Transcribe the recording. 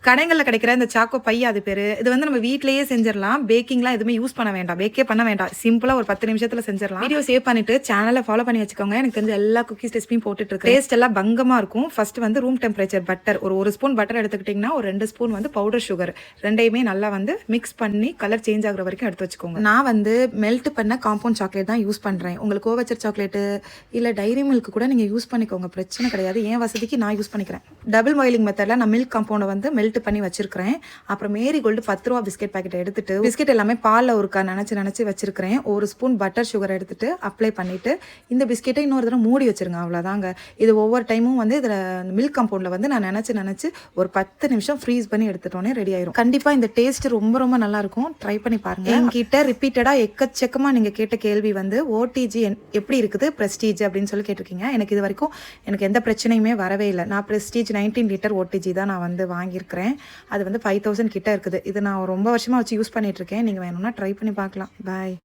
கடைகளில் கிடைக்கிற இந்த சாக்கோ பை அது பேர். இது வந்து நம்ம வீட்டிலேயே செஞ்சிடலாம். பேக்கிங்லாம் எதுவுமே யூஸ் பண்ண வேண்டாம், பேக்கே பண்ண வேண்டாம். சிம்பிளாக ஒரு 10 நிமிஷத்தில் செஞ்சிடலாம். வீடியோ சேவ் பண்ணிட்டு சேனலை ஃபாலோ பண்ணி வச்சுக்கோங்க. எனக்கு தெரிஞ்ச எல்லா குக்கீஸ் ரெசிபியும் போட்டுட்டு இருக்கு. டேஸ்ட் எல்லாம் பங்கமாக இருக்கும். ஃபர்ஸ்ட் வந்து ரூம் டெம்பரேச்சர் பட்டர் ஒரு ஸ்பூன் பட்டர் எடுத்துக்கிட்டிங்கன்னா ஒரு 2 ஸ்பூன் வந்து பவுடர் சுகர் ரெண்டையுமே நல்லா வந்து மிக்ஸ் பண்ணி கலர் சேஞ்ச் ஆகுற வரைக்கும் எடுத்து வச்சுக்கோங்க. நான் வந்து மெல்ட் பண்ண காம்பவுண்ட் சாக்லேட் தான் யூஸ் பண்ணுறேன். உங்களுக்கு கோவச்சர் சாக்லேட்டு இல்லை டைரி மில்க் கூட நீங்கள் யூஸ் பண்ணிக்கோங்க, பிரச்சனை கிடையாது. என் வசதிக்கு நான் யூஸ் பண்ணிக்கிறேன். டபுள் பாயிலிங் மெத்தடில் நான் மில்க் காம்பவுண்டை வந்து மெல்ட் பண்ணி வச்சிருக்கிறேன். அப்புறம் மேரி கோல்டு 10 ரூபா பிஸ்கெட் பாக்கெட் எடுத்துட்டு பிஸ்கெட் எல்லாமே பாலில் ஒருக்கா நினச்சி வச்சிருக்கிறேன். ஒரு ஸ்பூன் பட்டர் சுகர் எடுத்துட்டு அப்ளை பண்ணிட்டு இந்த பிஸ்கெட்டை இன்னொரு தடவை மூடி வச்சிருங்க. அவ்வளோதாங்க. இது ஒவ்வொரு டைமும் வந்து இதில் மில்க் காம்பவுண்டில் வந்து நான் நினச்சி ஒரு 10 நிமிஷம் ஃப்ரீஸ் பண்ணி எடுத்துட்டோன்னே ரெடி ஆயிரும். கண்டிப்பாக இந்த டேஸ்ட் ரொம்ப ரொம்ப நல்லா இருக்கும். ட்ரை பண்ணி பாருங்க. என்கிட்ட ரிப்பீட்டடாக எக்கச்சக்கமாக நீங்கள் கேட்ட கேள்வி வந்து ஓடிஜி எப்படி இருக்குது, பிரஸ்டீஜ் அப்படின்னு சொல்லி கேட்டிருக்கீங்க. எனக்கு இது வரைக்கும் எனக்கு எந்த பிரச்சனையுமே வரவே இல்லை. நான் பிரஸ்டீஜ் 19 லிட்டர் ஓடிஜி தான் நான் வந்து வாங்கியிருக்கிறேன். அது வந்து 5000 கிட்ட இருக்குது. இது நான் ரொம்ப வருஷமாக வச்சு யூஸ் பண்ணிட்டு இருக்கேன். நீங்கள் வேணும்னா ட்ரை பண்ணி பார்க்கலாம். பாய்.